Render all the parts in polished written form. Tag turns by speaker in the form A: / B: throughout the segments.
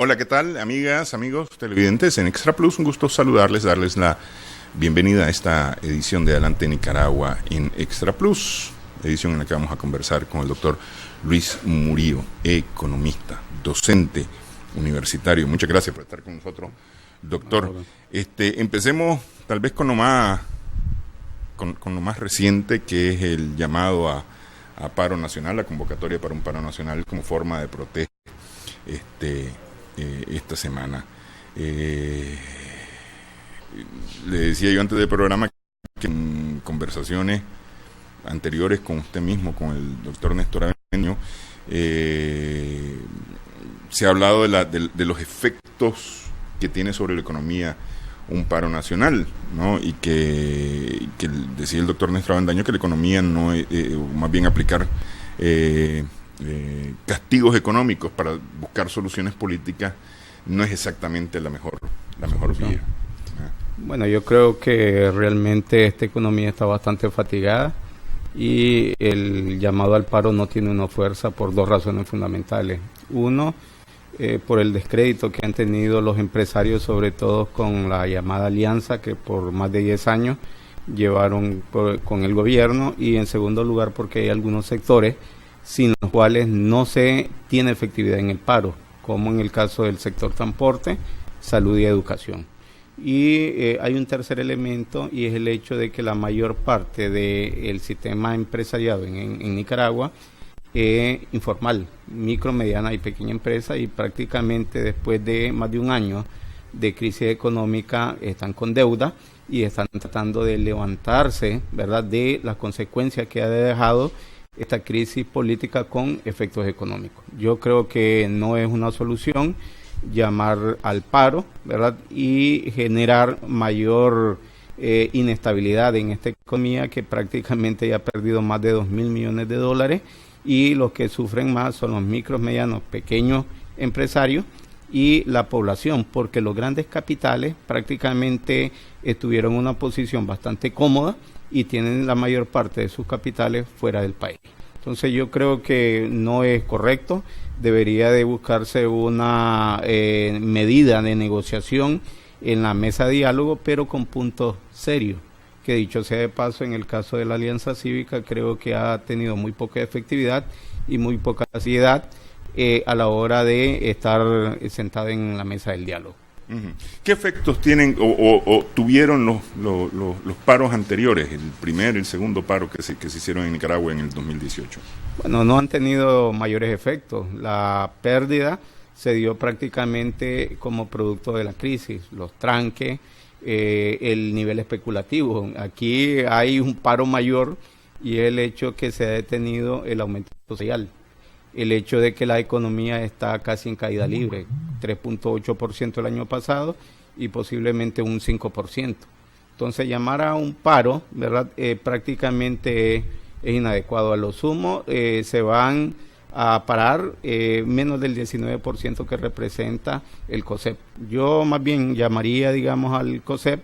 A: Hola, ¿qué tal, amigas, amigos televidentes? En Extra Plus, un gusto saludarles, darles la bienvenida a esta edición de Adelante Nicaragua en Extra Plus, edición en la que vamos a conversar con el doctor Luis Murillo, economista, docente universitario. Muchas gracias por estar con nosotros, doctor. Empecemos tal vez con lo más reciente, que es el llamado a paro nacional, la convocatoria para un paro nacional como forma de protesta esta semana. Le decía yo antes del programa que en conversaciones anteriores con usted mismo, con el doctor Néstor Avendaño, se ha hablado de los efectos que tiene sobre la economía un paro nacional, ¿no? Y que decía el doctor Néstor Avendaño que la economía no es, más bien aplicar castigos económicos para buscar soluciones políticas no es exactamente la mejor vía.
B: Bueno, yo creo que realmente esta economía está bastante fatigada y el llamado al paro no tiene una fuerza por dos razones fundamentales. Uno, por el descrédito que han tenido los empresarios, sobre todo con la llamada alianza que por más de 10 años llevaron con el gobierno, y en segundo lugar porque hay algunos sectores sin los cuales no se tiene efectividad en el paro, como en el caso del sector transporte, salud y educación. Y hay un tercer elemento, y es el hecho de que la mayor parte del sistema empresarial en Nicaragua es informal, micro, mediana y pequeña empresa, y prácticamente después de más de un año de crisis económica están con deuda y están tratando de levantarse, ¿verdad?, de las consecuencias que ha dejado esta crisis política con efectos económicos. Yo creo que no es una solución llamar al paro, ¿verdad?, y generar mayor inestabilidad en esta economía que prácticamente ya ha perdido más de 2.000 millones de dólares, y los que sufren más son los micros, medianos, pequeños empresarios y la población, porque los grandes capitales prácticamente estuvieron en una posición bastante cómoda y tienen la mayor parte de sus capitales fuera del país. Entonces yo creo que no es correcto, debería de buscarse una medida de negociación en la mesa de diálogo, pero con puntos serios, que dicho sea de paso, en el caso de la Alianza Cívica creo que ha tenido muy poca efectividad y muy poca seriedad a la hora de estar sentada en la mesa del diálogo.
A: Uh-huh. ¿Qué efectos tienen o tuvieron los paros anteriores, el primer y el segundo paro que se hicieron en Nicaragua en el 2018?
B: Bueno, no han tenido mayores efectos. La pérdida se dio prácticamente como producto de la crisis, los tranques, el nivel especulativo. Aquí hay un paro mayor, y el hecho que se ha detenido el aumento social. El hecho de que la economía está casi en caída libre, 3.8% el año pasado y posiblemente un 5%. Entonces llamar a un paro, ¿verdad?, prácticamente es inadecuado. A lo sumo se van a parar menos del 19% que representa el COSEP. Yo más bien llamaría, digamos, al COSEP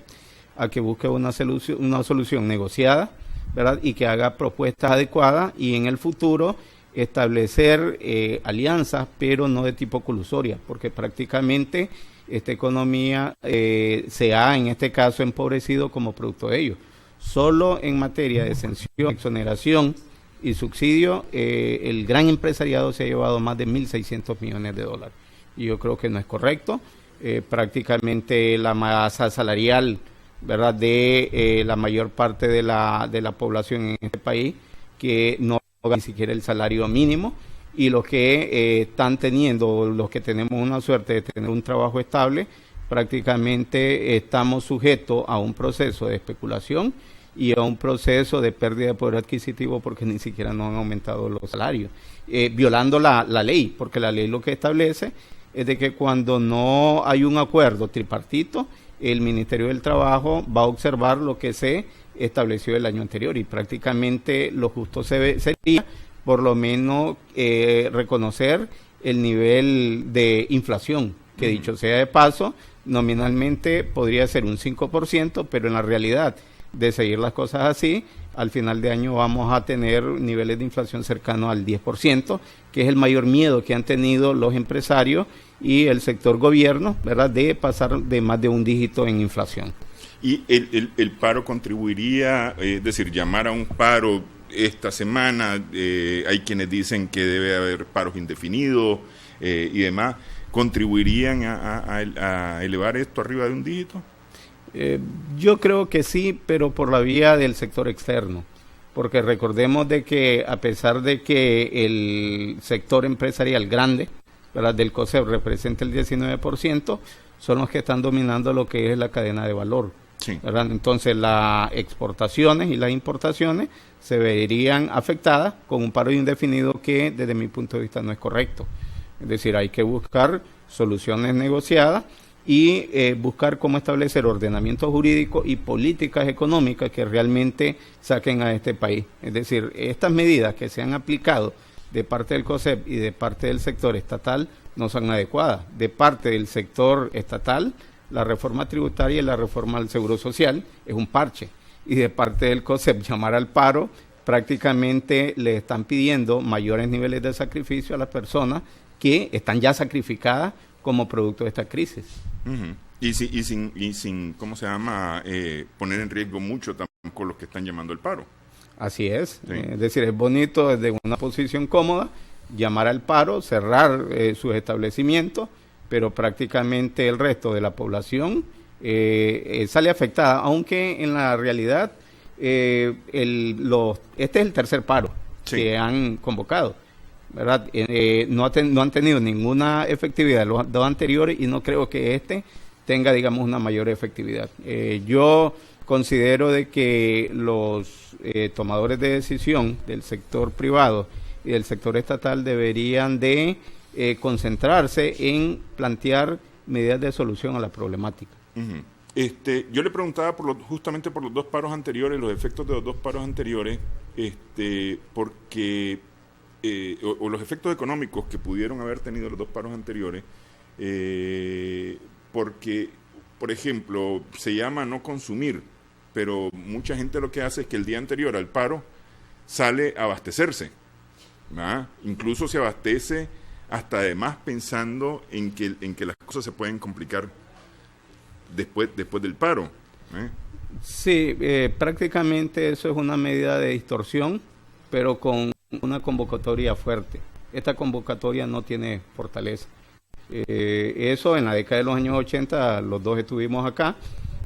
B: a que busque una solución negociada, ¿verdad?, y que haga propuestas adecuadas, y en el futuro establecer alianzas, pero no de tipo colusoria, porque prácticamente esta economía se ha, en este caso, empobrecido como producto de ello. Solo en materia de exención, exoneración y subsidio, el gran empresariado se ha llevado más de 1.600 millones de dólares. Y yo creo que no es correcto. Prácticamente la masa salarial, ¿verdad?, de la mayor parte de la población en este país, que no ni siquiera el salario mínimo, y los que están teniendo, los que tenemos una suerte de tener un trabajo estable, prácticamente estamos sujetos a un proceso de especulación y a un proceso de pérdida de poder adquisitivo, porque ni siquiera no han aumentado los salarios, violando la ley, porque la ley lo que establece es de que cuando no hay un acuerdo tripartito, el Ministerio del Trabajo va a observar lo que se estableció el año anterior, y prácticamente lo justo sería por lo menos reconocer el nivel de inflación, que dicho sea de paso, nominalmente podría ser un 5%, pero en la realidad de seguir las cosas así, al final de año vamos a tener niveles de inflación cercanos al 10%, que es el mayor miedo que han tenido los empresarios y el sector gobierno, ¿verdad?, de pasar de más de un dígito en inflación.
A: ¿Y el paro contribuiría, es decir, llamar a un paro esta semana? Hay quienes dicen que debe haber paros indefinidos y demás. ¿Contribuirían a elevar esto arriba de un dígito?
B: Yo creo que sí, pero por la vía del sector externo, porque recordemos de que a pesar de que el sector empresarial grande, ¿verdad?, del COSEP representa el 19%, son los que están dominando lo que es la cadena de valor.
A: Sí.
B: ¿Verdad? Entonces las exportaciones y las importaciones se verían afectadas con un paro indefinido que desde mi punto de vista no es correcto. Es decir, hay que buscar soluciones negociadas y buscar cómo establecer ordenamiento jurídico y políticas económicas que realmente saquen a este país. Es decir, estas medidas que se han aplicado de parte del COSEP y de parte del sector estatal no son adecuadas. De parte del sector estatal, la reforma tributaria y la reforma al seguro social es un parche. Y de parte del COSEP, llamar al paro, prácticamente le están pidiendo mayores niveles de sacrificio a las personas que están ya sacrificadas como producto de esta crisis.
A: Uh-huh. Y sin ¿cómo se llama?, poner en riesgo mucho tampoco los que están llamando al paro.
B: Así es.
A: Sí.
B: Es decir, es bonito desde una posición cómoda llamar al paro, cerrar sus establecimientos, pero prácticamente el resto de la población sale afectada, aunque en la realidad este es el tercer paro que han convocado, ¿verdad? No han tenido ninguna efectividad los dos anteriores y no creo que este tenga, digamos, una mayor efectividad. Yo considero de que los tomadores de decisión del sector privado y del sector estatal deberían de concentrarse en plantear medidas de solución a la problemática.
A: Uh-huh. Yo le preguntaba justamente por los dos paros anteriores, los efectos de los dos paros anteriores, porque o los efectos económicos que pudieron haber tenido los dos paros anteriores, porque, por ejemplo, se llama no consumir, pero mucha gente lo que hace es que el día anterior al paro sale a abastecerse, ¿verdad? Incluso se abastece hasta además pensando en que las cosas se pueden complicar después del paro.
B: Sí, prácticamente eso es una medida de distorsión, pero con una convocatoria fuerte. Esta convocatoria no tiene fortaleza. Eso en la década de los años 80, los dos estuvimos acá,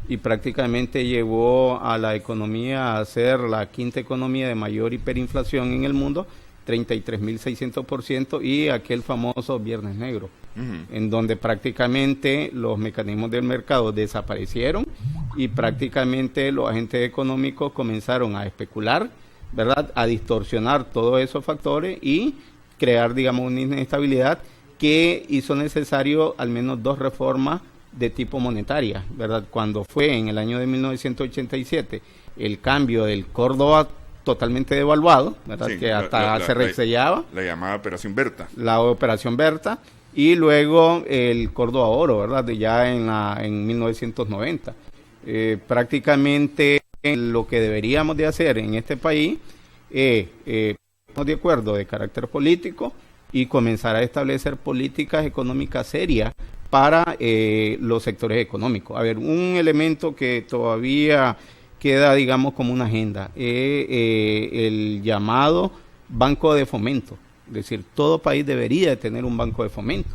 B: y prácticamente llevó a la economía a ser la quinta economía de mayor hiperinflación en el mundo, 33.600%, y aquel famoso Viernes Negro, en donde prácticamente los mecanismos del mercado desaparecieron y prácticamente los agentes económicos comenzaron a especular, ¿verdad?, a distorsionar todos esos factores y crear, digamos, una inestabilidad que hizo necesario al menos dos reformas de tipo monetaria, ¿verdad? Cuando fue en el año de 1987 el cambio del Córdoba totalmente devaluado, ¿verdad? Sí, que hasta se resellaba.
A: La llamada Operación Berta.
B: La Operación Berta, y luego el Córdoba Oro, ¿verdad? Ya en 1990. Prácticamente lo que deberíamos de hacer en este país es de acuerdo de carácter político y comenzar a establecer políticas económicas serias para los sectores económicos. A ver, un elemento que todavía queda, digamos, como una agenda, el llamado banco de fomento. Es decir, todo país debería de tener un banco de fomento.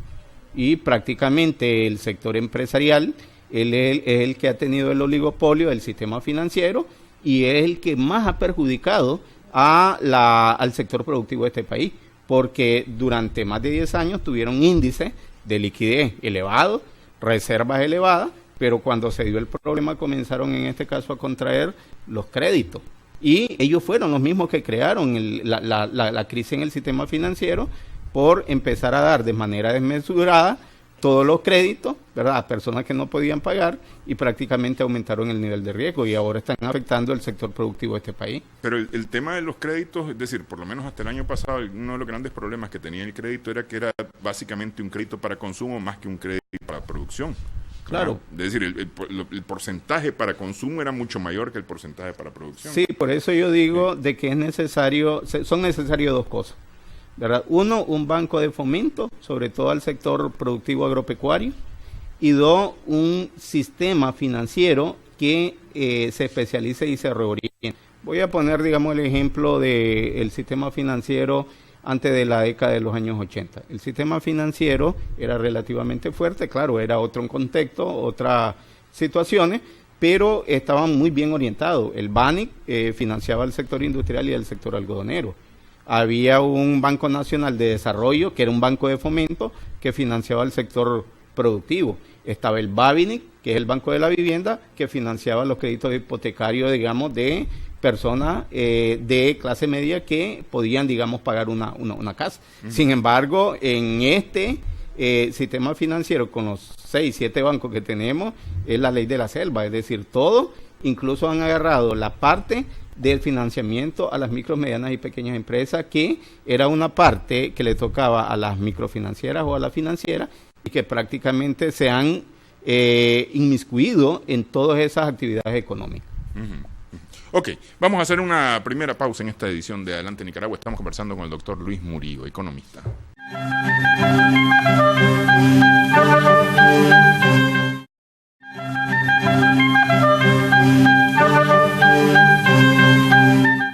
B: Y prácticamente el sector empresarial es el que ha tenido el oligopolio del sistema financiero y es el que más ha perjudicado al sector productivo de este país, porque durante más de 10 años tuvieron índices de liquidez elevados, reservas elevadas, pero cuando se dio el problema comenzaron en este caso a contraer los créditos. Y ellos fueron los mismos que crearon la crisis en el sistema financiero por empezar a dar de manera desmesurada todos los créditos, ¿verdad?, a personas que no podían pagar y prácticamente aumentaron el nivel de riesgo y ahora están afectando el sector productivo de este país.
A: Pero el tema de los créditos, es decir, por lo menos hasta el año pasado, uno de los grandes problemas que tenía el crédito era que era básicamente un crédito para consumo más que un crédito para producción.
B: Claro.
A: Es decir, el porcentaje para consumo era mucho mayor que el porcentaje para producción.
B: Sí, por eso yo digo de que son necesarias dos cosas, ¿verdad? Uno, un banco de fomento, sobre todo al sector productivo agropecuario, y dos, un sistema financiero que se especialice y se reoriente. Voy a poner, digamos, el ejemplo del sistema financiero antes de la década de los años 80. El sistema financiero era relativamente fuerte, claro, era otro contexto, otras situaciones, pero estaban muy bien orientados. El BANIC financiaba el sector industrial y el sector algodonero. Había un Banco Nacional de Desarrollo, que era un banco de fomento, que financiaba el sector productivo. Estaba el BABINIC, que es el Banco de la Vivienda, que financiaba los créditos hipotecarios, digamos, de personas de clase media que podían, digamos, pagar una casa. Sin embargo, en este sistema financiero, con los 6, 7 bancos que tenemos, es la ley de la selva, es decir, todos incluso han agarrado la parte del financiamiento a las micro, medianas y pequeñas empresas, que era una parte que le tocaba a las microfinancieras o a las financieras, y que prácticamente se han inmiscuido en todas esas actividades económicas.
A: Ok, vamos a hacer una primera pausa en esta edición de Adelante Nicaragua. Estamos conversando con el doctor Luis Murillo, economista.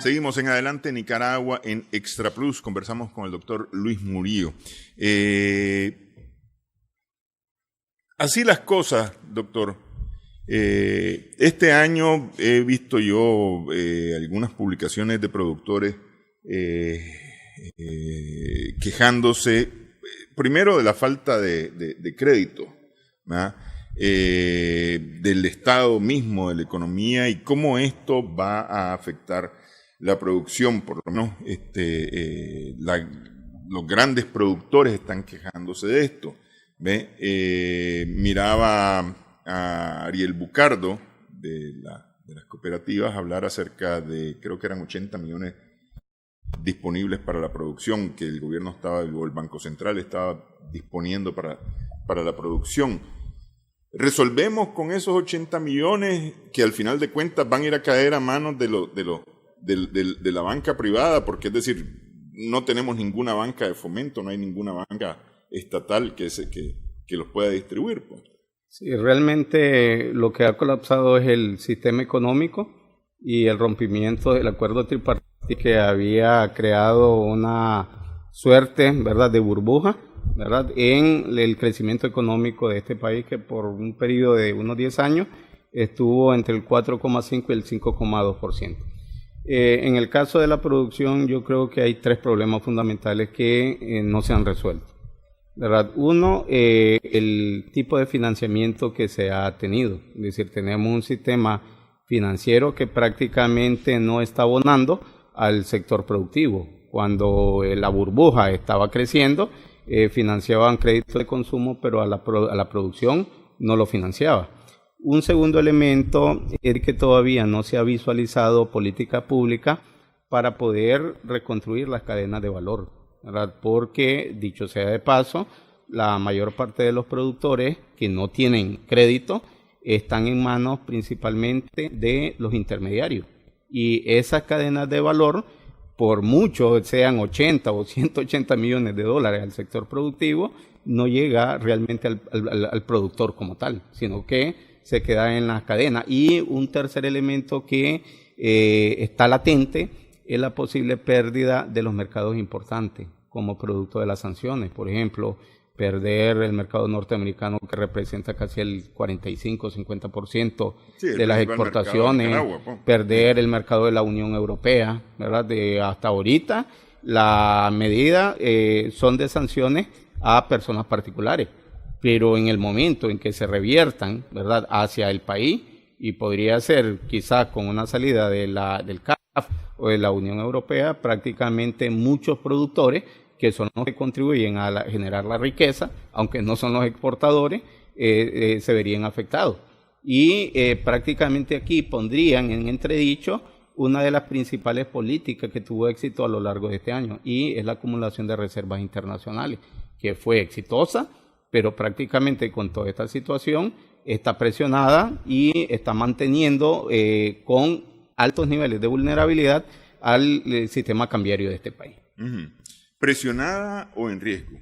A: Seguimos en Adelante Nicaragua en Extra Plus. Conversamos con el doctor Luis Murillo. Así las cosas, doctor. Este año he visto yo algunas publicaciones de productores quejándose primero de la falta de crédito, del estado mismo de la economía y cómo esto va a afectar la producción. Por lo menos los grandes productores están quejándose de esto. Miraba a Ariel Bucardo de las cooperativas hablar acerca de, creo que eran 80 millones disponibles para la producción, que el gobierno estaba, o el Banco Central estaba disponiendo para la producción. ¿Resolvemos con esos 80 millones que al final de cuentas van a ir a caer a manos de la banca privada? Porque es decir, no tenemos ninguna banca de fomento, no hay ninguna banca estatal que los pueda distribuir, pues.
B: Sí, realmente lo que ha colapsado es el sistema económico y el rompimiento del acuerdo tripartito que había creado una suerte, ¿verdad?, de burbuja, ¿verdad?, en el crecimiento económico de este país, que por un periodo de unos 10 años estuvo entre el 4,5 y el 5,2%. En el caso de la producción, yo creo que hay 3 problemas fundamentales que no se han resuelto, ¿verdad? Uno, el tipo de financiamiento que se ha tenido. Es decir, tenemos un sistema financiero que prácticamente no está abonando al sector productivo. Cuando la burbuja estaba creciendo, financiaban créditos de consumo, pero a la producción no lo financiaba. Un segundo elemento es que todavía no se ha visualizado política pública para poder reconstruir las cadenas de valor, ¿verdad? Porque, dicho sea de paso, la mayor parte de los productores que no tienen crédito están en manos principalmente de los intermediarios. Y esas cadenas de valor, por mucho sean 80 o 180 millones de dólares al sector productivo, no llega realmente al productor como tal, sino que se queda en la cadena. Y un tercer elemento que está latente es la posible pérdida de los mercados importantes como producto de las sanciones. Por ejemplo, perder el mercado norteamericano, que representa casi el 45-50% de las exportaciones, perder el mercado de la Unión Europea, ¿verdad? Hasta ahorita la medida son de sanciones a personas particulares, pero en el momento en que se reviertan, ¿verdad?, hacia el país, y podría ser quizás con una salida del CAF o de la Unión Europea, prácticamente muchos productores que son los que contribuyen a generar la riqueza, aunque no son los exportadores, se verían afectados. Y prácticamente aquí pondrían en entredicho una de las principales políticas que tuvo éxito a lo largo de este año, y es la acumulación de reservas internacionales, que fue exitosa, pero prácticamente con toda esta situación está presionada y está manteniendo con altos niveles de vulnerabilidad al sistema cambiario de este país.
A: ¿Presionada o en riesgo?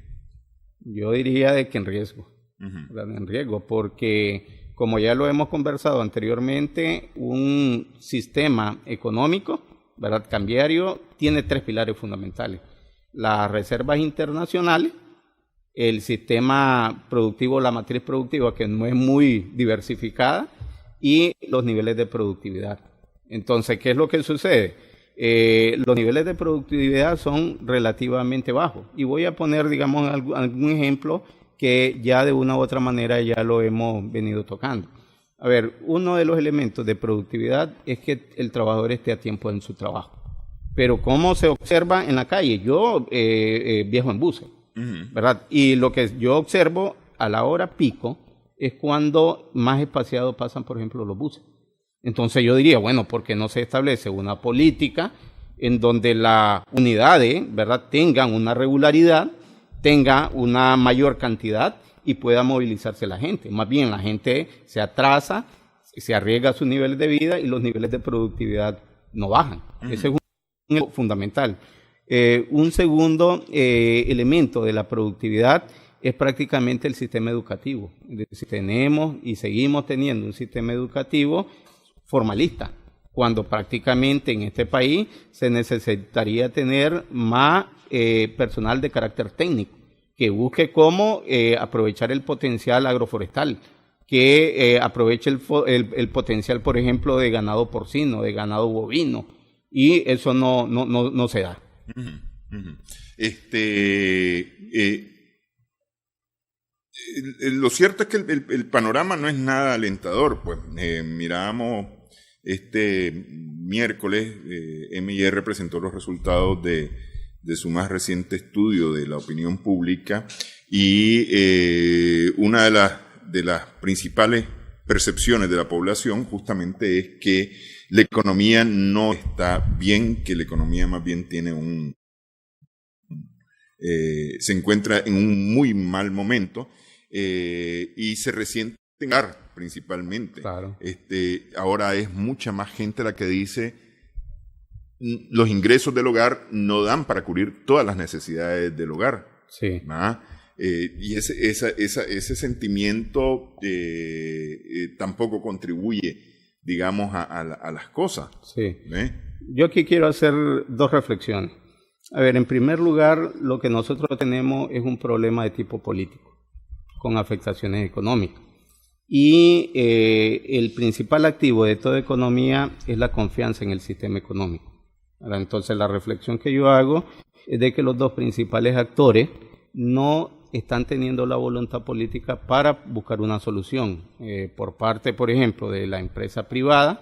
B: Yo diría de que en riesgo, en riesgo, porque como ya lo hemos conversado anteriormente, un sistema económico, ¿verdad?, cambiario, tiene 3 pilares fundamentales: las reservas internacionales, el sistema productivo, la matriz productiva, que no es muy diversificada, y los niveles de productividad. Entonces, ¿qué es lo que sucede? Los niveles de productividad son relativamente bajos. Y voy a poner, digamos, algún ejemplo que ya de una u otra manera ya lo hemos venido tocando. A ver, uno de los elementos de productividad es que el trabajador esté a tiempo en su trabajo. Pero ¿cómo se observa en la calle? Yo viajo en buses, ¿verdad? Y lo que yo observo a la hora pico es cuando más espaciados pasan, por ejemplo, los buses. Entonces yo diría, bueno, ¿por qué no se establece una política en donde las unidades, ¿verdad?, tengan una regularidad, tenga una mayor cantidad y pueda movilizarse la gente? Más bien la gente se atrasa, se arriesga sus niveles de vida y los niveles de productividad no bajan. Ese es un fundamental. Un segundo elemento de la productividad es prácticamente el sistema educativo. Es decir, tenemos y seguimos teniendo un sistema educativo formalista, cuando prácticamente en este país se necesitaría tener más personal de carácter técnico, que busque cómo aprovechar el potencial agroforestal, que aproveche el potencial, por ejemplo, de ganado porcino, de ganado bovino, y eso no se da.
A: Lo cierto es que el panorama no es nada alentador. Pues miramos este miércoles, MIR presentó los resultados de su más reciente estudio de la opinión pública, y una de las principales percepciones de la población justamente es que la economía no está bien, que la economía más bien tiene se encuentra en un muy mal momento, y se resiente principalmente.
B: Claro.
A: Ahora es mucha más gente la que dice los ingresos del hogar no dan para cubrir todas las necesidades del hogar.
B: Sí.
A: Y ese sentimiento tampoco contribuye, digamos, a las cosas.
B: Sí. Yo aquí quiero hacer 2 reflexiones. A ver, en primer lugar, lo que nosotros tenemos es un problema de tipo político, con afectaciones económicas. Y el principal activo de toda economía es la confianza en el sistema económico. Ahora, entonces, la reflexión que yo hago es de que los 2 principales actores no están teniendo la voluntad política para buscar una solución. Por parte, por ejemplo, de la empresa privada,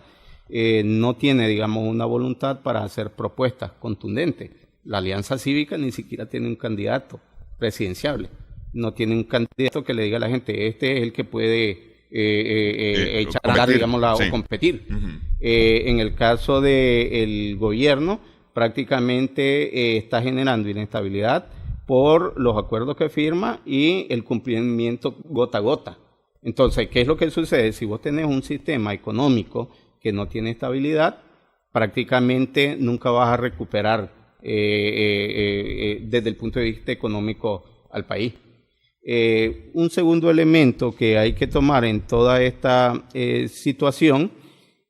B: no tiene, digamos, una voluntad para hacer propuestas contundentes. La Alianza Cívica ni siquiera tiene un candidato presidenciable. No tiene un candidato que le diga a la gente, este es el que puede echar a andar, digamos, o competir. En el caso del gobierno, prácticamente está generando inestabilidad por los acuerdos que firma y el cumplimiento gota a gota. Entonces, ¿qué es lo que sucede? Si vos tenés un sistema económico que no tiene estabilidad, prácticamente nunca vas a recuperar desde el punto de vista económico al país. Un segundo elemento que hay que tomar en toda esta situación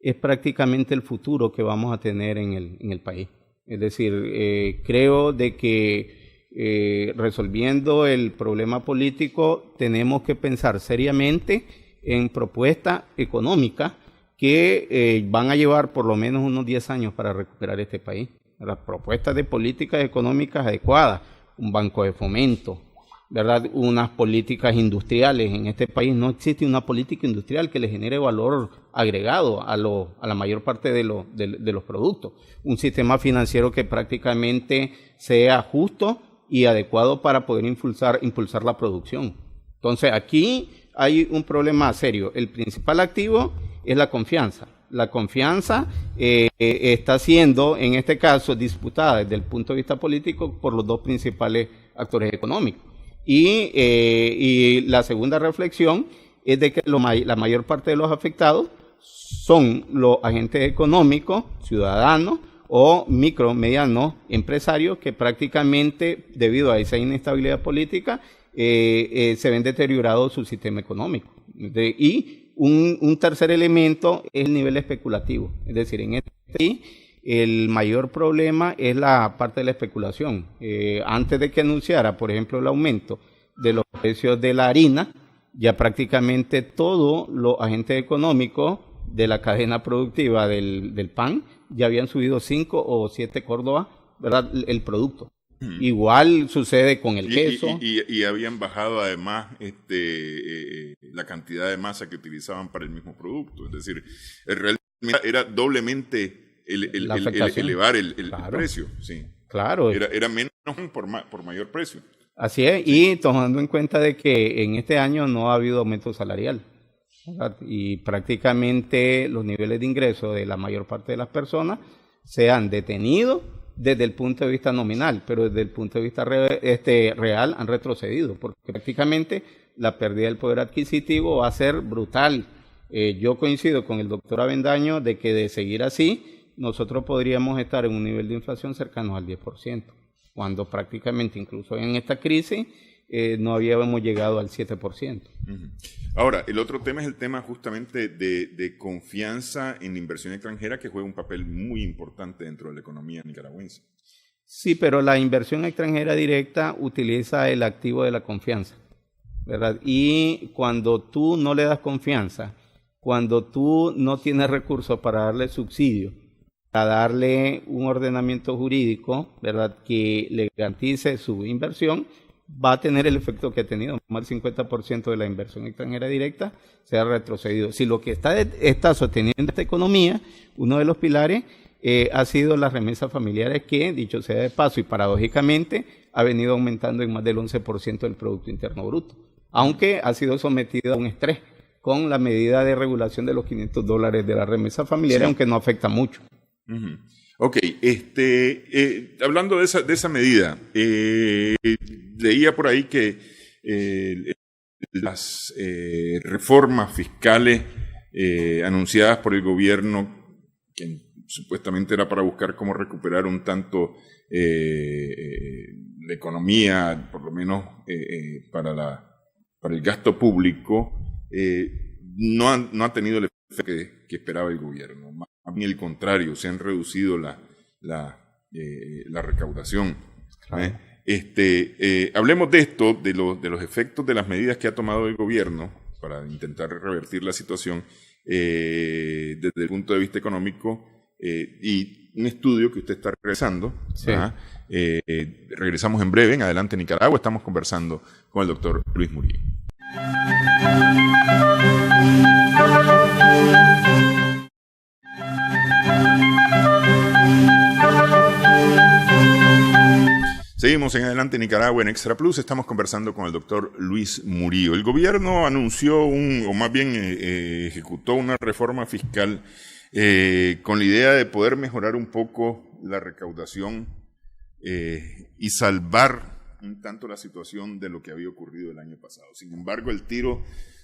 B: es prácticamente el futuro que vamos a tener en el país. Es decir, creo de que resolviendo el problema político tenemos que pensar seriamente en propuestas económicas que van a llevar por lo menos unos 10 años para recuperar este país. Las propuestas de políticas económicas adecuadas, un banco de fomento, ¿verdad?, unas políticas industriales. En este país no existe una política industrial que le genere valor agregado a la mayor parte de los productos. Un sistema financiero que prácticamente sea justo y adecuado para poder impulsar la producción. Entonces, aquí hay un problema serio. El principal activo es la confianza. La confianza está siendo, en este caso, disputada desde el punto de vista político por los 2 principales actores económicos. Y la segunda reflexión es de que la mayor parte de los afectados son los agentes económicos, ciudadanos o micro, medianos empresarios que prácticamente, debido a esa inestabilidad política, se ven deteriorados su sistema económico. Y un tercer elemento es el nivel especulativo. Es decir, en este el mayor problema es la parte de la especulación. Antes de que anunciara, por ejemplo, el aumento de los precios de la harina, ya prácticamente todos los agentes económicos de la cadena productiva del pan ya habían subido 5 o 7 Córdoba, ¿verdad? El producto. Igual sucede con el queso.
A: Y habían bajado además la cantidad de masa que utilizaban para el mismo producto. Es decir, realmente era doblemente elevar el precio. Sí.
B: Claro.
A: Era menos por mayor precio.
B: Así es, sí. Y tomando en cuenta de que en este año no ha habido aumento salarial, ¿verdad? Y prácticamente los niveles de ingreso de la mayor parte de las personas se han detenido desde el punto de vista nominal, pero desde el punto de vista real han retrocedido, porque prácticamente la pérdida del poder adquisitivo va a ser brutal. Yo coincido con el doctor Avendaño de que de seguir así, nosotros podríamos estar en un nivel de inflación cercano al 10%, cuando prácticamente incluso en esta crisis no habíamos llegado al 7%.
A: Uh-huh. Ahora, el otro tema es el tema justamente de confianza en la inversión extranjera, que juega un papel muy importante dentro de la economía nicaragüense.
B: Sí, pero la inversión extranjera directa utiliza el activo de la confianza, ¿verdad? Y cuando tú no le das confianza, cuando tú no tienes recursos para darle subsidio, para darle un ordenamiento jurídico, ¿verdad?, que le garantice su inversión, va a tener el efecto que ha tenido. Más del 50% de la inversión extranjera directa se ha retrocedido. Si lo que está sosteniendo esta economía, uno de los pilares ha sido las remesas familiares que, dicho sea de paso y paradójicamente, ha venido aumentando en más del 11% del Producto Interno Bruto, aunque ha sido sometido a un estrés con la medida de regulación de los $500 de la remesa familiar, sí, aunque no afecta mucho.
A: Uh-huh. Ok, hablando de esa medida, leía por ahí que las reformas fiscales anunciadas por el gobierno, que supuestamente era para buscar cómo recuperar un tanto la economía, por lo menos para el gasto público, no ha tenido el efecto que esperaba el gobierno. A mí, el contrario, se han reducido la recaudación. Claro. Hablemos de esto, de los efectos de las medidas que ha tomado el gobierno para intentar revertir la situación desde el punto de vista económico, y un estudio que usted está realizando. Sí. Regresamos en breve, en Adelante Nicaragua. Estamos conversando con el doctor Luis Murillo. Seguimos en Adelante Nicaragua en Extra Plus. Estamos conversando con el doctor Luis Murillo. El gobierno anunció o más bien ejecutó una reforma fiscal con la idea de poder mejorar un poco la recaudación y salvar un tanto la situación de lo que había ocurrido el año pasado. Sin embargo, el tiro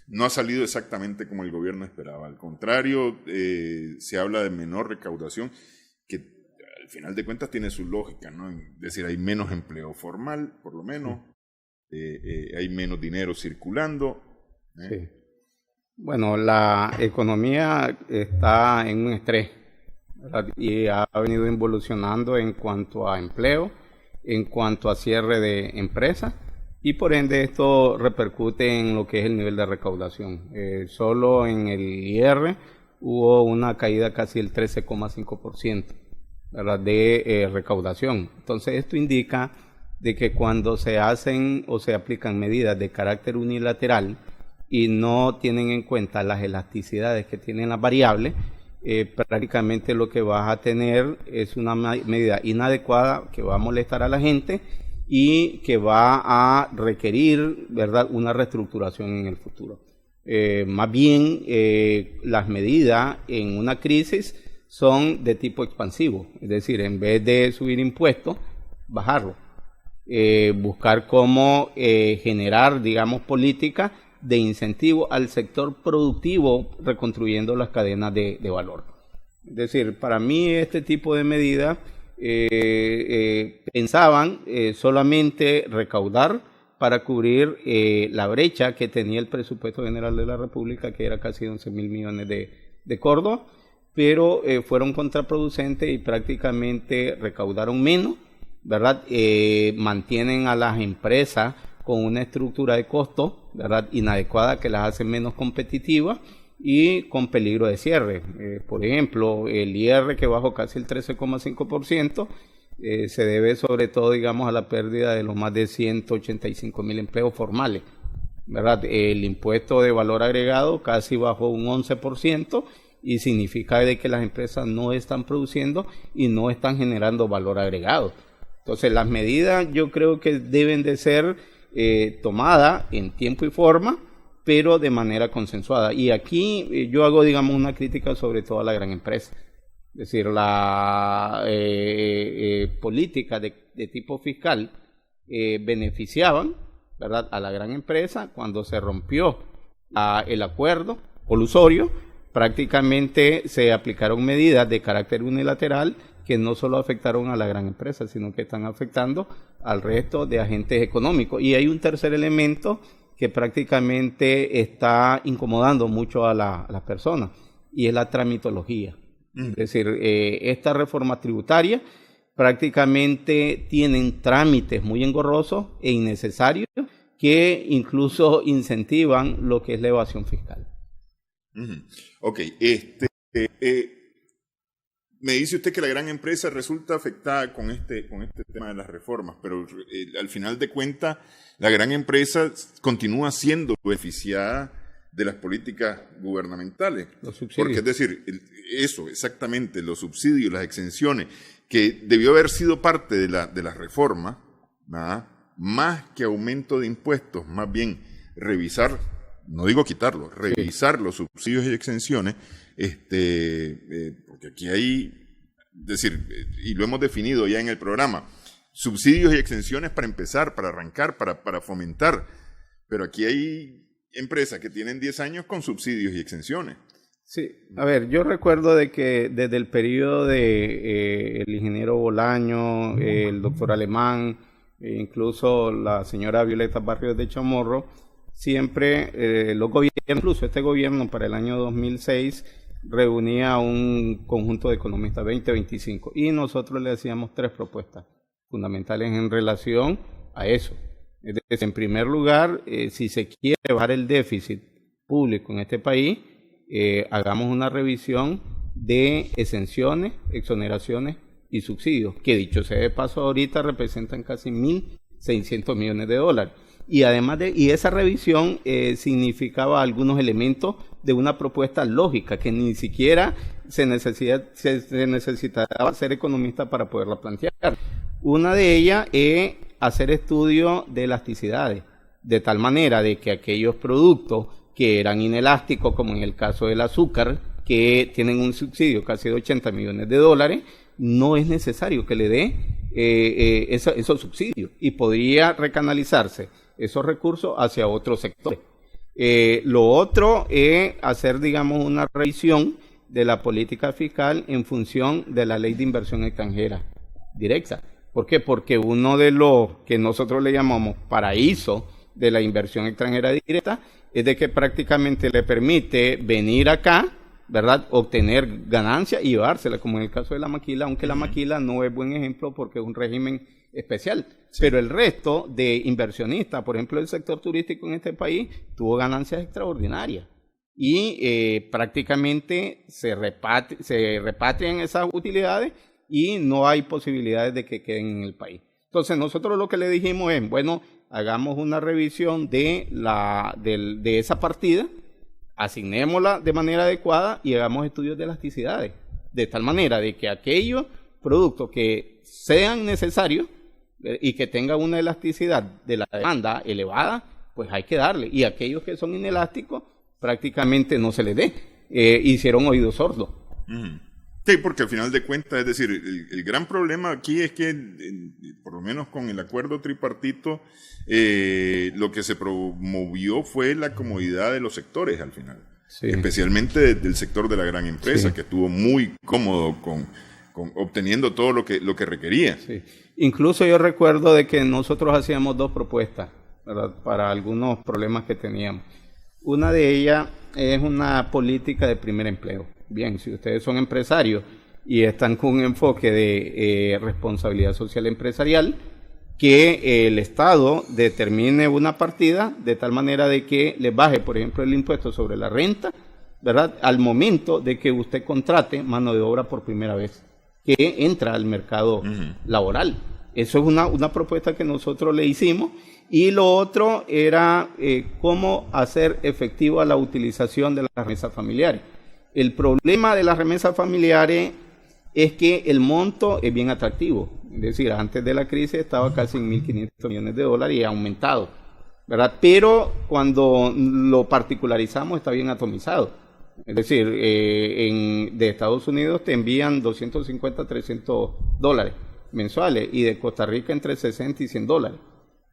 A: no ha salido exactamente como el gobierno esperaba. Al contrario, se habla de menor recaudación, que al final de cuentas tiene su lógica, ¿no? Es decir, hay menos empleo formal, por lo menos, hay menos dinero circulando.
B: Sí. Bueno, la economía está en un estrés, ¿verdad? Y ha venido evolucionando en cuanto a empleo, en cuanto a cierre de empresas, y por ende esto repercute en lo que es el nivel de recaudación. Solo en el IR hubo una caída casi del 13,5%. ¿verdad?, de recaudación. Entonces esto indica de que cuando se hacen o se aplican medidas de carácter unilateral y no tienen en cuenta las elasticidades que tienen las variables, prácticamente lo que vas a tener es una medida inadecuada que va a molestar a la gente y que va a requerir, ¿verdad?, una reestructuración en el futuro. Más bien, las medidas en una crisis son de tipo expansivo, es decir, en vez de subir impuestos, bajarlo. Buscar cómo generar, digamos, políticas de incentivo al sector productivo, reconstruyendo las cadenas de valor. Es decir, para mí este tipo de medidas pensaban solamente recaudar para cubrir la brecha que tenía el presupuesto general de la República, que era casi 11.000 millones de Córdoba, pero fueron contraproducentes y prácticamente recaudaron menos, ¿verdad? Mantienen a las empresas con una estructura de costo, ¿verdad?, inadecuada, que las hace menos competitivas y con peligro de cierre. Por ejemplo, el IR, que bajó casi el 13,5%, se debe sobre todo, digamos, a la pérdida de los más de 185.000 empleos formales, ¿verdad? El impuesto de valor agregado casi bajó un 11%, y significa de que las empresas no están produciendo y no están generando valor agregado. Entonces, las medidas yo creo que deben de ser tomadas en tiempo y forma, pero de manera consensuada. Y aquí yo hago, digamos, una crítica sobre todo a la gran empresa. Es decir, la política de tipo fiscal beneficiaban, ¿verdad?, a la gran empresa. Cuando se rompió el acuerdo colusorio, prácticamente se aplicaron medidas de carácter unilateral que no solo afectaron a la gran empresa, sino que están afectando al resto de agentes económicos. Y hay un tercer elemento que prácticamente está incomodando mucho a las personas, y es la tramitología. Es decir, esta reforma tributaria prácticamente tienen trámites muy engorrosos e innecesarios que incluso incentivan lo que es la evasión fiscal.
A: Ok, me dice usted que la gran empresa resulta afectada con este tema de las reformas, pero al final de cuentas la gran empresa continúa siendo beneficiada de las políticas gubernamentales.
B: Los subsidios.
A: Porque es decir, eso exactamente, los subsidios, las exenciones, que debió haber sido parte de la reforma, ¿verdad?, más que aumento de impuestos, más bien revisar, no digo quitarlos, revisar los subsidios y exenciones, porque aquí hay, es decir, y lo hemos definido ya en el programa, subsidios y exenciones para empezar, para arrancar, para fomentar, pero aquí hay empresas que tienen 10 años con subsidios y exenciones.
B: Sí, a ver, yo recuerdo de que desde el periodo de el ingeniero Bolaño, el doctor Alemán, incluso la señora Violeta Barrios de Chamorro, siempre los gobiernos, incluso este gobierno para el año 2006, reunía un conjunto de economistas, 20-25, y nosotros le hacíamos 3 propuestas fundamentales en relación a eso. Es decir, en primer lugar, si se quiere bajar el déficit público en este país, hagamos una revisión de exenciones, exoneraciones y subsidios, que dicho sea de paso ahorita representan casi 1.600 millones de dólares. Y además y esa revisión significaba algunos elementos de una propuesta lógica que ni siquiera se necesitaba ser economista para poderla plantear. Una de ellas es hacer estudio de elasticidades, de tal manera de que aquellos productos que eran inelásticos, como en el caso del azúcar, que tienen un subsidio casi de 80 millones de dólares, no es necesario que le dé esos subsidios, y podría recanalizarse esos recursos hacia otros sectores. Lo otro es hacer, digamos, una revisión de la política fiscal en función de la ley de inversión extranjera directa. ¿Por qué? Porque uno de los que nosotros le llamamos paraíso de la inversión extranjera directa es de que prácticamente le permite venir acá, ¿verdad?, obtener ganancias y llevársela, como en el caso de la maquila, aunque la maquila no es buen ejemplo porque es un régimen especial. Sí. Pero el resto de inversionistas, por ejemplo el sector turístico en este país, tuvo ganancias extraordinarias y prácticamente se repatrian esas utilidades y no hay posibilidades de que queden en el país. Entonces nosotros lo que le dijimos es, bueno, hagamos una revisión de esa partida, asignémosla de manera adecuada y hagamos estudios de elasticidades, de tal manera de que aquellos productos que sean necesarios y que tengan una elasticidad de la demanda elevada, pues hay que darle, y aquellos que son inelásticos prácticamente no se les dé. Hicieron oídos sordos.
A: Sí, porque al final de cuentas, es decir, el gran problema aquí es que, por lo menos con el acuerdo tripartito, lo que se promovió fue la comodidad de los sectores al final. Sí. Especialmente del sector de la gran empresa, sí, que estuvo muy cómodo con obteniendo todo lo que requería.
B: Sí. Incluso yo recuerdo de que nosotros hacíamos 2 propuestas, ¿verdad?, para algunos problemas que teníamos. Una de ellas es una política de primer empleo. Bien, si ustedes son empresarios y están con un enfoque de responsabilidad social empresarial, que el Estado determine una partida de tal manera de que les baje, por ejemplo, el impuesto sobre la renta, ¿verdad?, al momento de que usted contrate mano de obra por primera vez, que entra al mercado laboral. Eso es una propuesta que nosotros le hicimos. Y lo otro era cómo hacer efectiva la utilización de las remesas familiares. El problema de las remesas familiares es que el monto es bien atractivo. Es decir, antes de la crisis estaba casi en $1.500 millones y ha aumentado, ¿verdad? Pero cuando lo particularizamos está bien atomizado. Es decir, de Estados Unidos te envían $250, $300 mensuales y de Costa Rica entre $60 y $100.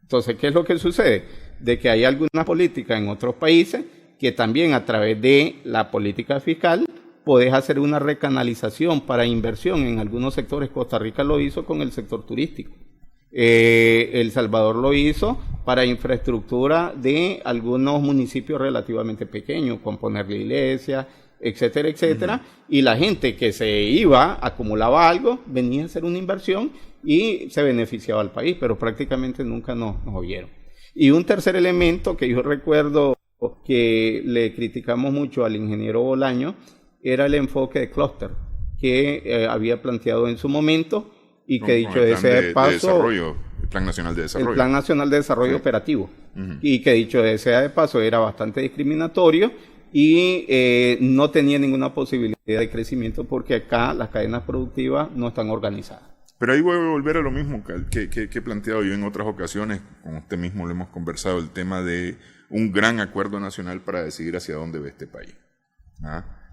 B: Entonces, ¿qué es lo que sucede? De que hay alguna política en otros países que también a través de la política fiscal podés hacer una recanalización para inversión en algunos sectores. Costa Rica lo hizo con el sector turístico. El Salvador lo hizo para infraestructura de algunos municipios relativamente pequeños, con ponerle iglesia, etcétera, etcétera. Y la gente que se iba, acumulaba algo, venía a hacer una inversión y se beneficiaba al país, pero prácticamente nunca nos oyeron. Y un tercer elemento que yo recuerdo que le criticamos mucho al ingeniero Bolaño era el enfoque de clúster que había planteado en su momento y que dicho de paso...
A: El Plan Nacional de Desarrollo.
B: El Plan Nacional de Desarrollo Operativo. Y que dicho sea de paso era bastante discriminatorio y no tenía ninguna posibilidad de crecimiento porque acá las cadenas productivas no están organizadas.
A: Pero ahí voy a volver a lo mismo que he planteado yo en otras ocasiones, con usted mismo lo hemos conversado, el tema de un gran acuerdo nacional para decidir hacia dónde va este país.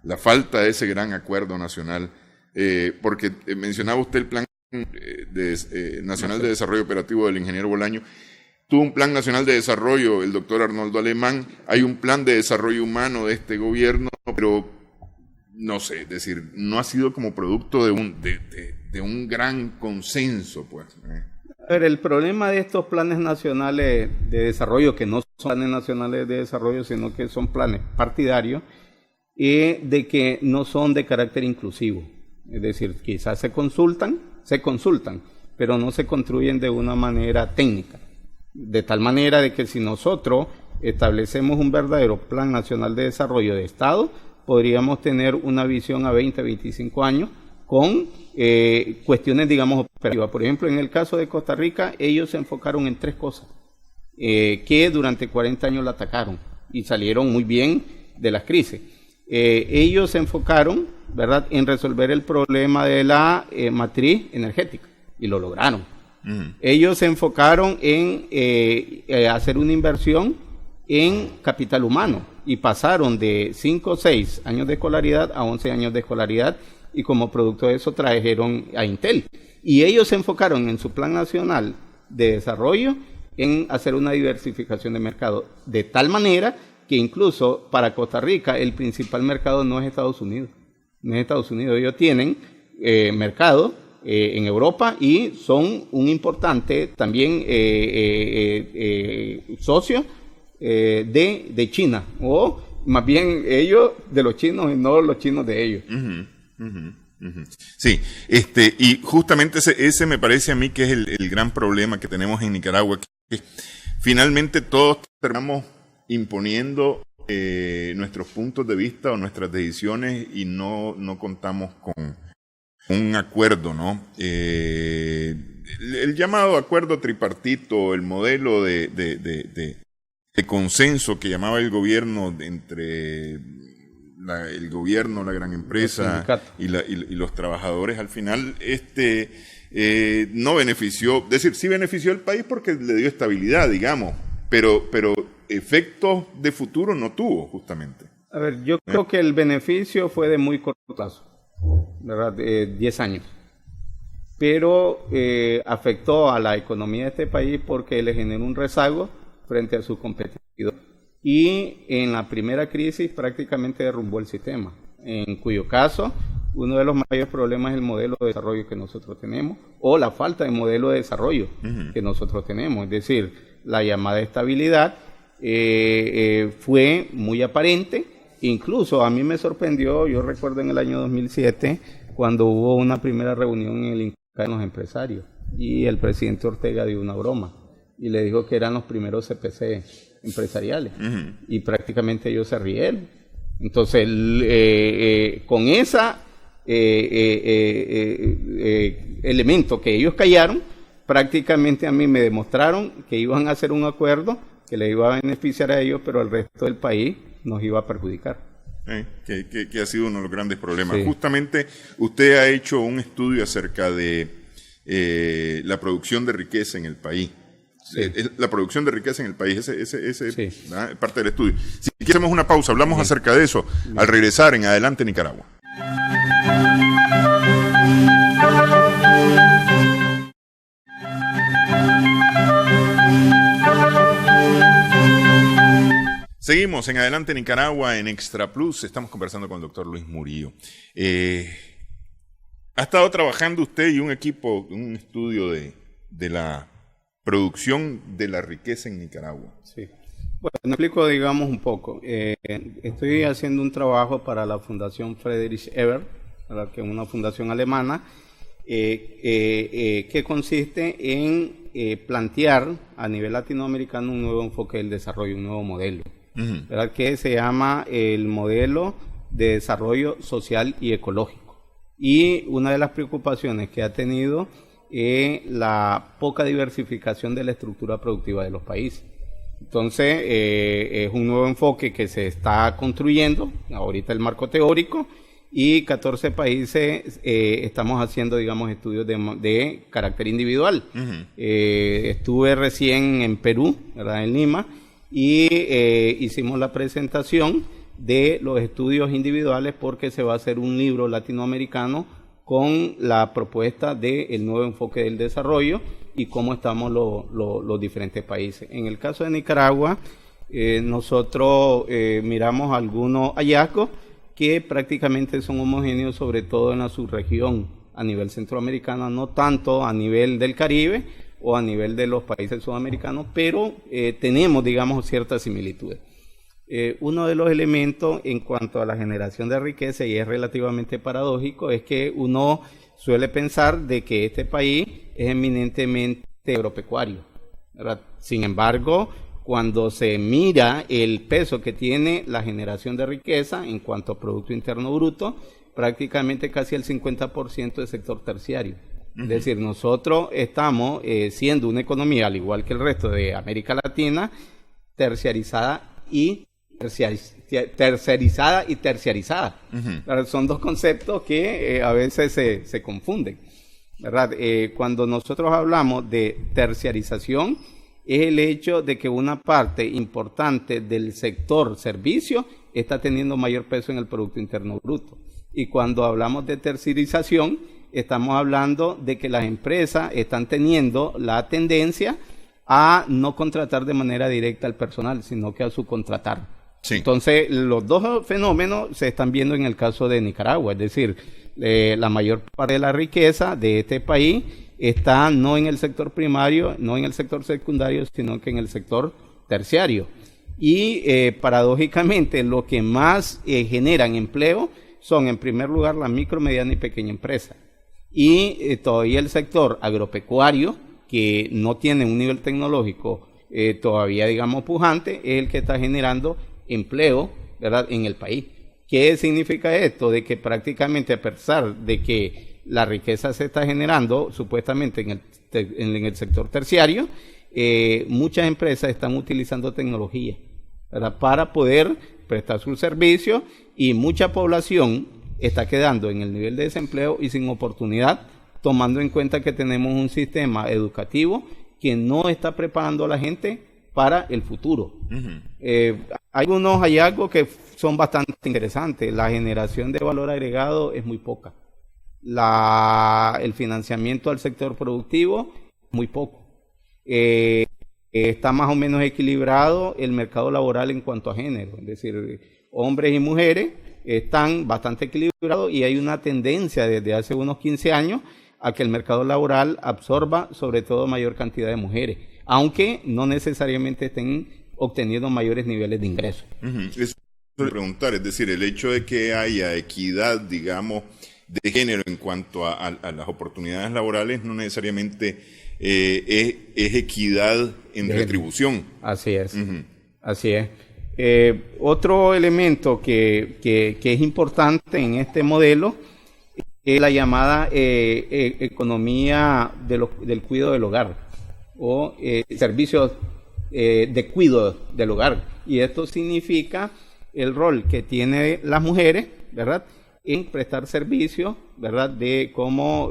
A: La falta de ese gran acuerdo nacional, porque mencionaba usted el Plan Nacional de Desarrollo Operativo del ingeniero Bolaño. Tuvo un Plan Nacional de Desarrollo el doctor Arnoldo Alemán, hay un Plan de Desarrollo Humano de este gobierno, pero no sé, es decir, no ha sido como producto de un gran consenso, pues.
B: A ver, el problema de estos planes nacionales de desarrollo, que no son planes nacionales de desarrollo, sino que son planes partidarios, es de que no son de carácter inclusivo. Es decir, quizás se consultan, pero no se construyen de una manera técnica. De tal manera de que si nosotros establecemos un verdadero Plan Nacional de Desarrollo de Estado, podríamos tener una visión a 20, 25 años con cuestiones, digamos, operativas. Por ejemplo, en el caso de Costa Rica, ellos se enfocaron en 3 cosas que durante 40 años la atacaron y salieron muy bien de las crisis. Ellos se enfocaron, ¿verdad?, en resolver el problema de la matriz energética y lo lograron. Ellos se enfocaron en hacer una inversión en capital humano y pasaron de 5 o 6 años de escolaridad a 11 años de escolaridad y como producto de eso trajeron a Intel. Y ellos se enfocaron en su Plan Nacional de Desarrollo en hacer una diversificación de mercado, de tal manera que incluso para Costa Rica el principal mercado no es Estados Unidos. No es Estados Unidos, ellos tienen mercado en Europa y son un importante también socio de China, o más bien ellos de los chinos y no los chinos de ellos.
A: Sí, y justamente ese me parece a mí que es el gran problema que tenemos en Nicaragua, que finalmente todos terminamos imponiendo nuestros puntos de vista o nuestras decisiones y no contamos con un acuerdo, ¿no? El llamado acuerdo tripartito, el modelo de consenso que llamaba el gobierno entre el gobierno, la gran empresa y los trabajadores, al final no benefició, es decir, sí benefició al país porque le dio estabilidad, digamos, pero efectos de futuro no tuvo, justamente.
B: A ver, yo creo que el beneficio fue de muy corto plazo. ¿verdad? 10 años. Pero afectó a la economía de este país porque le generó un rezago frente a sus competidores. Y en la primera crisis prácticamente derrumbó el sistema, en cuyo caso uno de los mayores problemas es el modelo de desarrollo que nosotros tenemos o la falta de modelo de desarrollo que nosotros tenemos. Es decir, la llamada estabilidad fue muy aparente. Incluso a mí me sorprendió, yo recuerdo en el año 2007, cuando hubo una primera reunión en el INCAE de los empresarios y el presidente Ortega dio una broma y le dijo que eran los primeros CPC empresariales y prácticamente ellos se rieron. Entonces, con esa elemento que ellos callaron, prácticamente a mí me demostraron que iban a hacer un acuerdo que le iba a beneficiar a ellos, pero al resto del país nos iba a perjudicar.
A: Que ha sido uno de los grandes problemas.
B: Sí.
A: Justamente usted ha hecho un estudio acerca de la producción de riqueza en el país. Sí. La producción de riqueza en el país, ese sí. Es parte del estudio. Si hacemos una pausa, hablamos acerca de eso al regresar en Adelante Nicaragua. Seguimos en Adelante Nicaragua en Extra Plus. Estamos conversando con el doctor Luis Murillo. Ha estado trabajando usted y un equipo, un estudio de la producción de la riqueza en Nicaragua.
B: Sí. Bueno, me explico, digamos, un poco. Estoy haciendo un trabajo para la Fundación Friedrich Ebert, que es una fundación alemana, que consiste en plantear a nivel latinoamericano un nuevo enfoque del desarrollo, un nuevo modelo. ¿Verdad? Que se llama el modelo de desarrollo social y ecológico. Y una de las preocupaciones que ha tenido es la poca diversificación de la estructura productiva de los países. Entonces, es un nuevo enfoque que se está construyendo, ahorita el marco teórico, y 14 países estamos haciendo, digamos, estudios de carácter individual. Estuve recién en Perú, ¿verdad? En Lima, y hicimos la presentación de los estudios individuales porque se va a hacer un libro latinoamericano con la propuesta del nuevo enfoque del desarrollo y cómo estamos los diferentes países. En el caso de Nicaragua, nosotros miramos algunos hallazgos que prácticamente son homogéneos, sobre todo en la subregión a nivel centroamericano, no tanto a nivel del Caribe o a nivel de los países sudamericanos, pero tenemos, digamos, ciertas similitudes. Uno de los elementos en cuanto a la generación de riqueza, y es relativamente paradójico, es que uno suele pensar de que este país es eminentemente agropecuario, ¿verdad? Sin embargo, cuando se mira el peso que tiene la generación de riqueza en cuanto a Producto Interno Bruto, prácticamente casi el 50% del sector terciario. Es decir, nosotros estamos siendo una economía, al igual que el resto de América Latina, terciarizada y terciarizada. Son dos conceptos que a veces se confunden, ¿verdad? Cuando nosotros hablamos de terciarización, es el hecho de que una parte importante del sector servicio está teniendo mayor peso en el Producto Interno Bruto. Y cuando hablamos de terciarización, estamos hablando de que las empresas están teniendo la tendencia a no contratar de manera directa al personal, sino que a subcontratar. Sí. Entonces, los dos fenómenos se están viendo en el caso de Nicaragua, es decir, la mayor parte de la riqueza de este país está no en el sector primario, no en el sector secundario, sino que en el sector terciario. Y paradójicamente, lo que más generan empleo son, en primer lugar, la micro, mediana y pequeña empresa. Y todavía el sector agropecuario, que no tiene un nivel tecnológico todavía, digamos, pujante, es el que está generando empleo, ¿verdad?, en el país. ¿Qué significa esto? De que prácticamente, a pesar de que la riqueza se está generando supuestamente en el sector terciario, muchas empresas están utilizando tecnología, ¿verdad?, para poder prestar sus servicios, y mucha población está quedando en el nivel de desempleo y sin oportunidad, tomando en cuenta que tenemos un sistema educativo que no está preparando a la gente para el futuro.
A: Ujú.
B: Hay unos hallazgos que son bastante interesantes. La generación de valor agregado es muy poca. El financiamiento al sector productivo, muy poco. Está más o menos equilibrado el mercado laboral en cuanto a género, es decir, hombres y mujeres están bastante equilibrados y hay una tendencia desde hace unos 15 años a que el mercado laboral absorba sobre todo mayor cantidad de mujeres, aunque no necesariamente estén obteniendo mayores niveles de ingresos.
A: Eso es preguntar, es decir, el hecho de que haya equidad, digamos, de género en cuanto a las oportunidades laborales no necesariamente es equidad en retribución.
B: Así es, así es. Otro elemento que es importante en este modelo es la llamada economía del cuidado del hogar o servicios de cuidado del hogar. Y esto significa el rol que tienen las mujeres, ¿verdad?, en prestar servicios, ¿verdad?, de como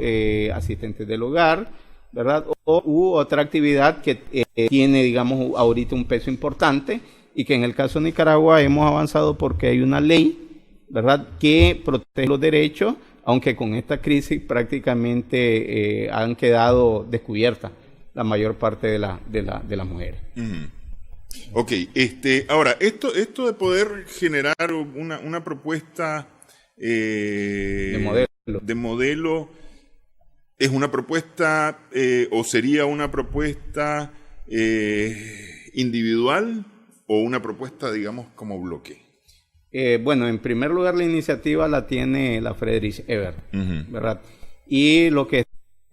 B: asistentes del hogar, ¿verdad?, u otra actividad que tiene, digamos, ahorita un peso importante y que en el caso de Nicaragua hemos avanzado porque hay una ley, ¿verdad?, que protege los derechos, aunque con esta crisis prácticamente han quedado descubiertas la mayor parte de las mujeres.
A: Ok, ahora, esto de poder generar una propuesta de modelo, ¿es una propuesta o sería una propuesta individual o una propuesta, digamos, como bloque?
B: Bueno, en primer lugar la iniciativa la tiene la Friedrich Ebert, ¿verdad? Y lo que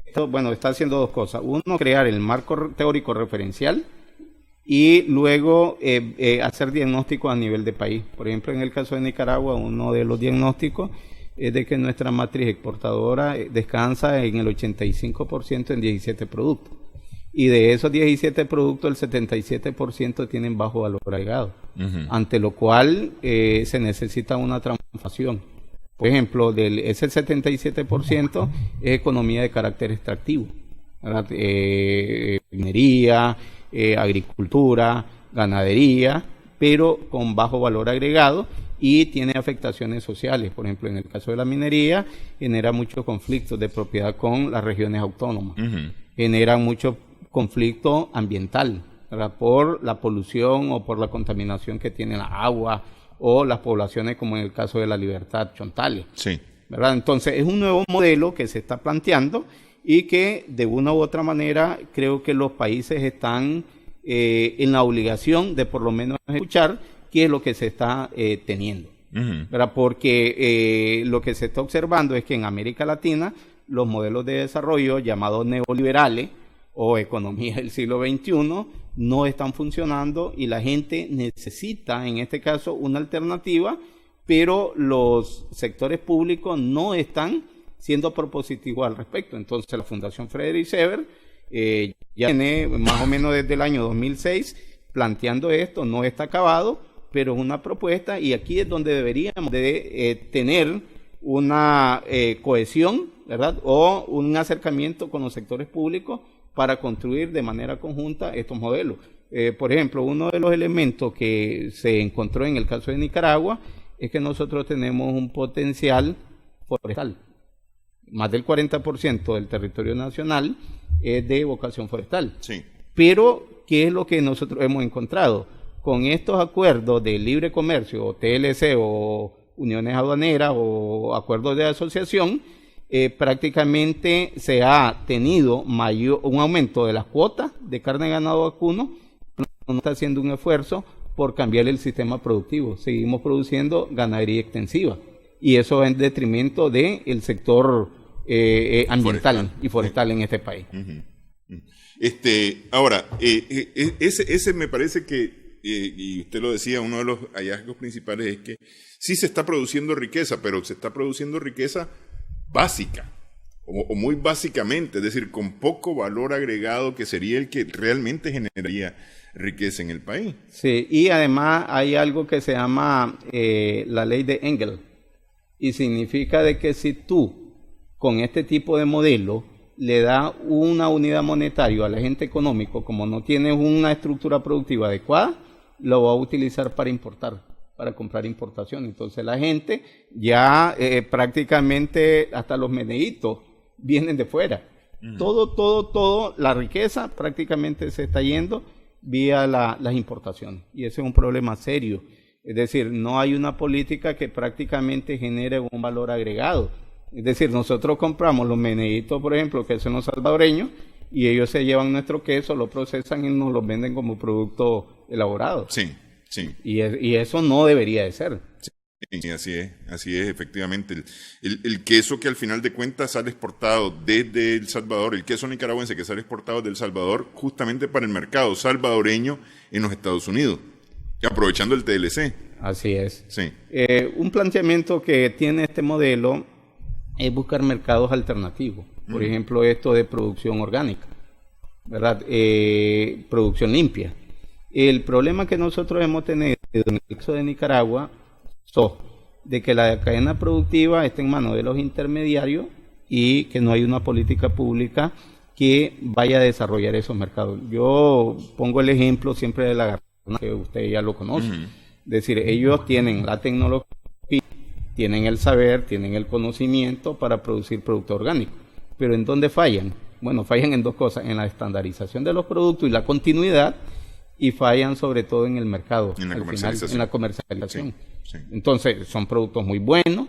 B: está haciendo dos cosas. Uno, crear el marco teórico referencial y luego hacer diagnósticos a nivel de país. Por ejemplo, en el caso de Nicaragua, uno de los diagnósticos es de que nuestra matriz exportadora descansa en el 85% en 17 productos. Y de esos 17 productos, el 77% tienen bajo valor agregado, ante lo cual se necesita una transformación. Por ejemplo, ese 77% es economía de carácter extractivo, ¿verdad? Minería, agricultura, ganadería, pero con bajo valor agregado y tiene afectaciones sociales. Por ejemplo, en el caso de la minería, genera muchos conflictos de propiedad con las regiones autónomas, genera mucho conflicto ambiental, ¿verdad?, por la polución o por la contaminación que tiene la agua o las poblaciones, como en el caso de la Libertad, Chontales.
A: Sí.
B: ¿Verdad? Entonces, es un nuevo modelo que se está planteando y que de una u otra manera creo que los países están en la obligación de por lo menos escuchar qué es lo que se está teniendo. ¿Verdad? Porque lo que se está observando es que en América Latina los modelos de desarrollo llamados neoliberales o economía del siglo XXI no están funcionando y la gente necesita, en este caso, una alternativa, pero los sectores públicos no están siendo propositivos al respecto. Entonces, la Fundación Friedrich Ebert ya tiene más o menos desde el año 2006 planteando esto, no está acabado, pero es una propuesta y aquí es donde deberíamos de tener una cohesión, ¿verdad?, o un acercamiento con los sectores públicos para construir de manera conjunta estos modelos. Por ejemplo, uno de los elementos que se encontró en el caso de Nicaragua es que nosotros tenemos un potencial forestal. Más del 40% del territorio nacional es de vocación forestal.
A: Sí.
B: Pero, ¿qué es lo que nosotros hemos encontrado? Con estos acuerdos de libre comercio, o TLC, o uniones aduaneras, o acuerdos de asociación, prácticamente se ha tenido un aumento de las cuotas de carne de ganado vacuno, no está haciendo un esfuerzo por cambiar el sistema productivo. Seguimos produciendo ganadería extensiva y eso en detrimento del sector ambiental y forestal en este país.
A: Ahora, ese me parece que, y usted lo decía, uno de los hallazgos principales es que sí se está produciendo riqueza, pero se está produciendo riqueza básica, o muy básicamente, es decir, con poco valor agregado que sería el que realmente generaría riqueza en el país.
B: Sí, y además hay algo que se llama la ley de Engel, y significa de que si tú, con este tipo de modelo, le da una unidad monetaria al agente económico, como no tiene una estructura productiva adecuada, lo va a utilizar para importar, para comprar importación. Entonces la gente ya prácticamente hasta los meneitos vienen de fuera. Todo, la riqueza prácticamente se está yendo vía las importaciones. Y ese es un problema serio. Es decir, no hay una política que prácticamente genere un valor agregado. Es decir, nosotros compramos los meneitos, por ejemplo, que son los salvadoreños, y ellos se llevan nuestro queso, lo procesan y nos lo venden como producto elaborado.
A: Sí, sí.
B: Y eso no debería de ser.
A: Sí, así es, efectivamente. El queso que al final de cuentas sale exportado desde El Salvador, el queso nicaragüense que sale exportado del Salvador justamente para el mercado salvadoreño en los Estados Unidos, aprovechando el TLC.
B: Así es.
A: Sí.
B: Un planteamiento que tiene este modelo es buscar mercados alternativos. Por ejemplo, esto de producción orgánica, ¿verdad? Producción limpia. El problema que nosotros hemos tenido en el caso de Nicaragua de que la cadena productiva está en manos de los intermediarios y que no hay una política pública que vaya a desarrollar esos mercados. Yo pongo el ejemplo siempre de la garrafona, que usted ya lo conoce. Es decir, ellos tienen la tecnología, tienen el saber, tienen el conocimiento para producir producto orgánico. Pero ¿en dónde fallan? Bueno, fallan en dos cosas: en la estandarización de los productos y la continuidad, y fallan sobre todo en el mercado,
A: en la
B: comercialización.
A: Sí.
B: Entonces, son productos muy buenos,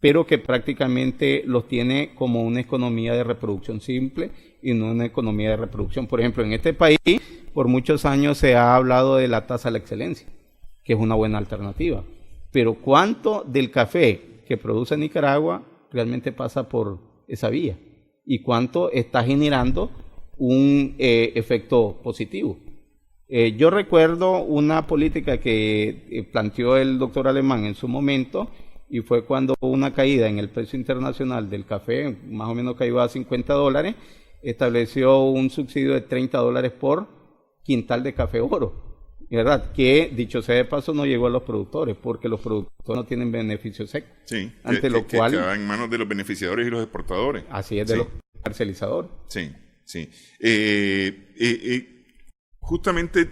B: pero que prácticamente los tiene como una economía de reproducción simple y no una economía de reproducción. Por ejemplo, en este país, por muchos años se ha hablado de la tasa a la excelencia, que es una buena alternativa. Pero ¿cuánto del café que produce Nicaragua realmente pasa por esa vía? ¿Y cuánto está generando un efecto positivo? Yo recuerdo una política que planteó el doctor Alemán en su momento, y fue cuando hubo una caída en el precio internacional del café, más o menos cayó a $50, estableció un subsidio de $30 por quintal de café oro, ¿verdad? Que, dicho sea de paso, no llegó a los productores, porque los productores no tienen beneficios secos.
A: Sí,
B: ante lo cual
A: quedaba en manos de los beneficiadores y los exportadores.
B: Así es, de los comercializadores.
A: Sí. Justamente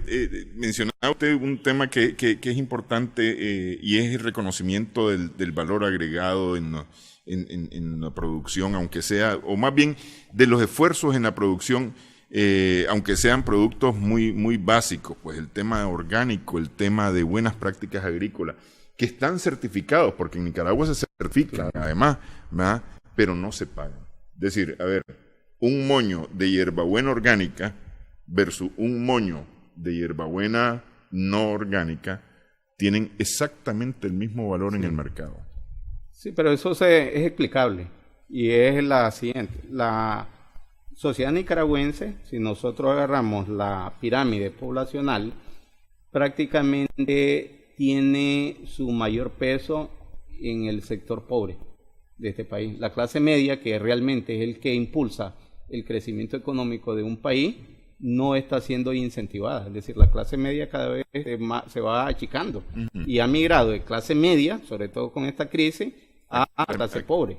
A: mencionaba usted un tema que es importante y es el reconocimiento del valor agregado en la producción, aunque sea, o más bien de los esfuerzos en la producción, aunque sean productos muy, muy básicos, pues el tema orgánico, el tema de buenas prácticas agrícolas, que están certificados, porque en Nicaragua se certifican además, ¿verdad? Pero no se pagan. Es decir, a ver, un moño de hierbabuena orgánica versus un moño de hierbabuena no orgánica tienen exactamente el mismo valor en el mercado.
B: Sí, pero eso es explicable, y es la siguiente: la sociedad nicaragüense, si nosotros agarramos la pirámide poblacional, prácticamente tiene su mayor peso en el sector pobre de este país. La clase media, que realmente es el que impulsa el crecimiento económico de un país, no está siendo incentivada. Es decir, la clase media cada vez se va achicando y ha migrado de clase media, sobre todo con esta crisis, a clase pobre.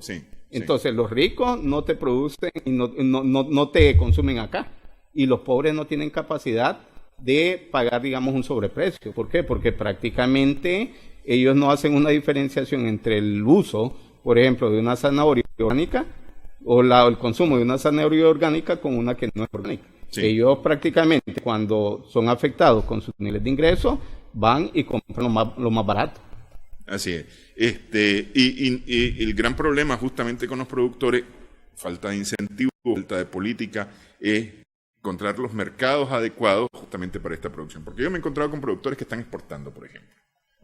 B: Entonces, los ricos no te producen y no te consumen acá, y los pobres no tienen capacidad de pagar, digamos, un sobreprecio. ¿Por qué? Porque prácticamente ellos no hacen una diferenciación entre el uso, por ejemplo, de una zanahoria orgánica o el consumo de una zanahoria orgánica con una que no es orgánica. Ellos prácticamente, cuando son afectados con sus niveles de ingresos, van y compran lo más barato.
A: Así es. Y el gran problema justamente con los productores, falta de incentivos, falta de política, es encontrar los mercados adecuados justamente para esta producción. Porque yo me he encontrado con productores que están exportando, por ejemplo,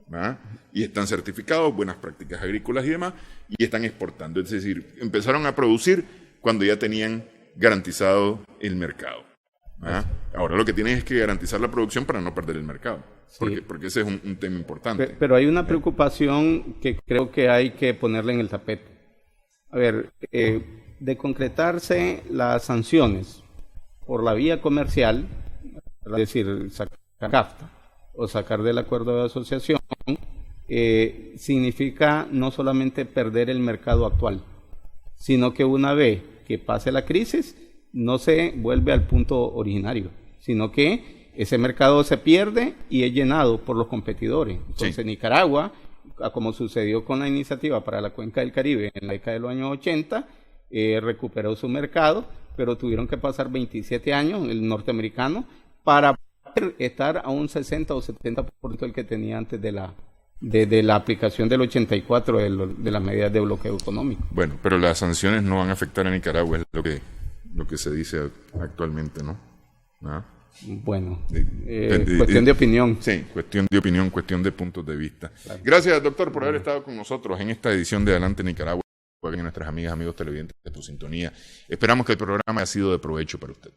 A: ¿verdad? Y están certificados, buenas prácticas agrícolas y demás, y están exportando. Es decir, empezaron a producir cuando ya tenían garantizado el mercado. Ahora lo que tienen es que garantizar la producción para no perder el mercado, porque ese es un tema importante.
B: Pero hay una preocupación que creo que hay que ponerle en el tapete. A ver, de concretarse las sanciones por la vía comercial, es decir, sacar CAFTA o sacar del acuerdo de asociación, significa no solamente perder el mercado actual, sino que una vez que pase la crisis, no se vuelve al punto originario, sino que ese mercado se pierde y es llenado por los competidores. Entonces, Nicaragua, como sucedió con la iniciativa para la Cuenca del Caribe en la década de los años 80, recuperó su mercado, pero tuvieron que pasar 27 años, el norteamericano, para poder estar a un 60 o 70% del que tenía antes de la aplicación del 84 de las medidas de bloqueo económico.
A: Bueno, pero las sanciones no van a afectar a Nicaragua, es lo que se dice actualmente, ¿no? ¿Ah?
B: Bueno, cuestión de opinión.
A: Sí, cuestión de opinión, cuestión de puntos de vista. Claro. Gracias, doctor, por haber estado con nosotros en esta edición de Adelante Nicaragua. Y nuestras amigas, amigos televidentes de tu sintonía. Esperamos que el programa haya sido de provecho para usted.